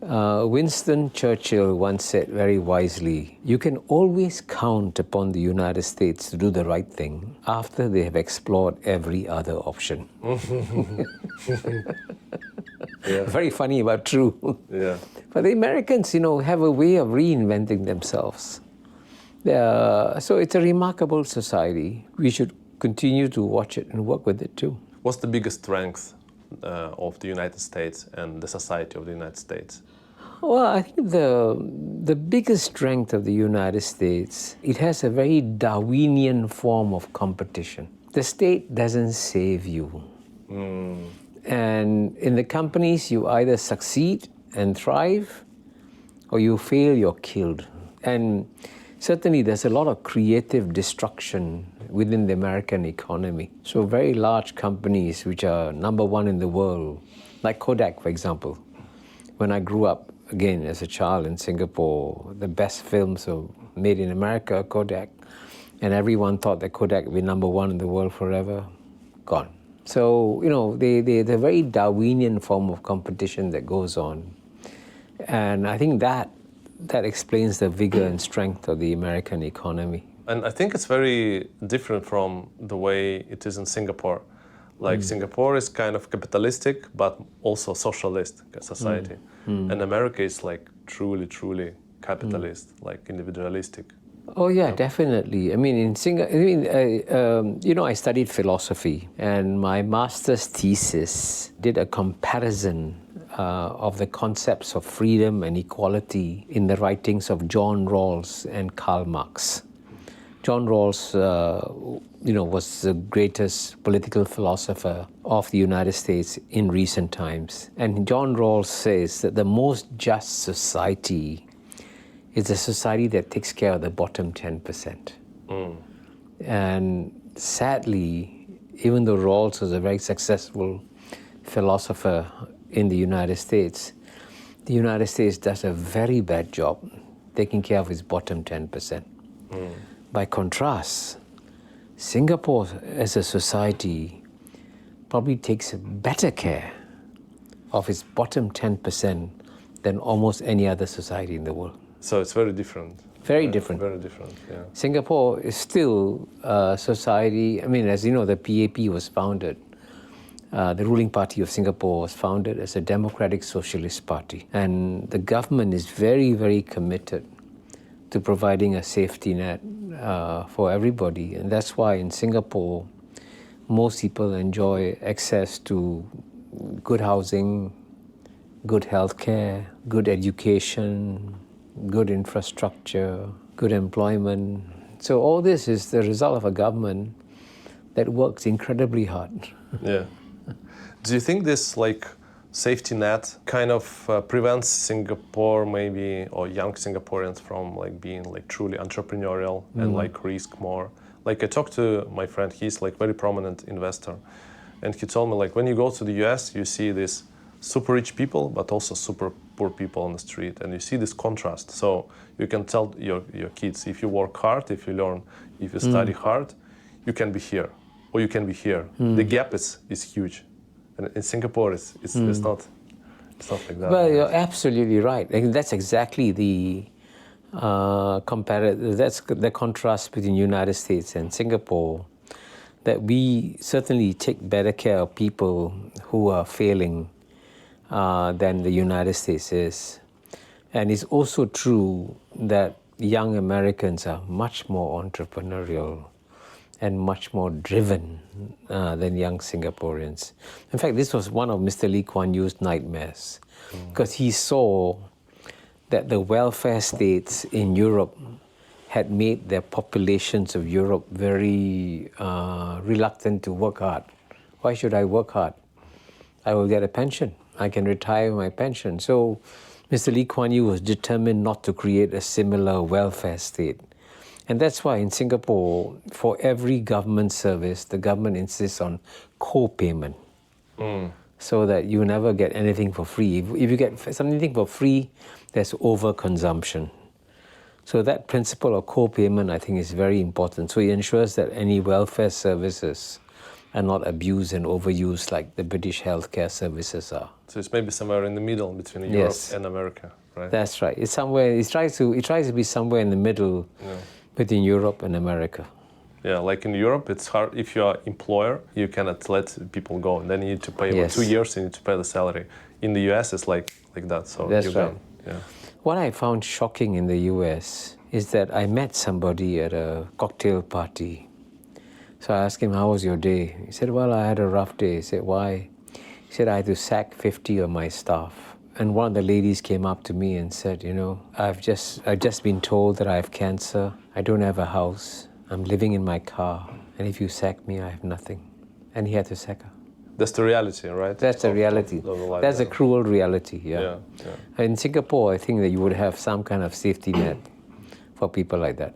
Winston Churchill once said very wisely, you can always count upon the United States to do the right thing after they have explored every other option. Yeah. Very funny but true. Yeah. But the Americans, have a way of reinventing themselves. So it's a remarkable society. We should continue to watch it and work with it too. What's the biggest strength of the United States and the society of the United States? Well, I think the biggest strength of the United States, it has a very Darwinian form of competition. The state doesn't save you. And in the companies, you either succeed and thrive, or you fail, you're killed. And certainly there's a lot of creative destruction within the American economy. So very large companies which are number one in the world, like Kodak, for example. When I grew up, again, as a child in Singapore, the best films were made in America, Kodak. And everyone thought that Kodak would be number one in the world forever. Gone. So, the very Darwinian form of competition that goes on. And I think that explains the vigor and strength of the American economy. And I think it's very different from the way it is in Singapore. Like Singapore is kind of capitalistic, but also socialist society. And America is like truly, truly capitalist, like individualistic. Oh yeah, definitely. I mean, in Singapore, I studied philosophy, and my master's thesis did a comparison of the concepts of freedom and equality in the writings of John Rawls and Karl Marx. John Rawls, was the greatest political philosopher of the United States in recent times. And John Rawls says that the most just society is a society that takes care of the bottom 10%. And sadly, even though Rawls was a very successful philosopher in the United States does a very bad job taking care of its bottom 10%. By contrast, Singapore as a society probably takes better care of its bottom 10% than almost any other society in the world. So it's very different. Very different. Very different, yeah. Singapore is still a society, as you know, the PAP was founded. The ruling party of Singapore was founded as a democratic socialist party. And the government is very, very committed to providing a safety net for everybody. And that's why in Singapore, most people enjoy access to good housing, good healthcare, good education, good infrastructure, good employment. So all this is the result of a government that works incredibly hard. Yeah. Do you think this safety net kind of prevents Singapore maybe, or young Singaporeans from being truly entrepreneurial and risk more? I talked to my friend, he's very prominent investor, and he told me when you go to the US, you see these super rich people, but also super poor people on the street, and you see this contrast. So you can tell your kids, if you work hard, if you learn, if you study hard, you can be here, or you can be here. The gap is huge. And in Singapore, it's not like that. Well, you're absolutely right. That's exactly that's the contrast between the United States and Singapore, that we certainly take better care of people who are failing than the United States is. And it's also true that young Americans are much more entrepreneurial and much more driven than young Singaporeans. In fact, this was one of Mr. Lee Kuan Yew's nightmares, because he saw that the welfare states in Europe had made the populations of Europe very reluctant to work hard. Why should I work hard? I will get a pension. I can retire my pension. So Mr. Lee Kuan Yew was determined not to create a similar welfare state. And that's why in Singapore, for every government service, the government insists on co-payment, so that you never get anything for free. If you get something for free, there's overconsumption. So that principle of co-payment, I think, is very important. So it ensures that any welfare services and not abused and overused like the British healthcare services are. So it's maybe somewhere in the middle between Europe Yes. and America, right? That's right. It's somewhere. It tries to be somewhere in the middle between Europe and America. Yeah, like in Europe, it's hard. If you are employer, you cannot let people go, and then you need to pay Yes. 2 years. You need to pay the salary. In the US, it's like that. So That's you're right. gone. Yeah. What I found shocking in the US is that I met somebody at a cocktail party. So I asked him, "How was your day?" He said, "Well, I had a rough day." I said, "Why?" He said, "I had to sack 50 of my staff." And one of the ladies came up to me and said, "You know, I've just been told that I have cancer. I don't have a house. I'm living in my car. And if you sack me, I have nothing." And he had to sack her. That's the reality, right? That's the reality. Of the life, That's a yeah. cruel reality, yeah. Yeah, yeah. In Singapore, I think that you would have some kind of safety net for people like that.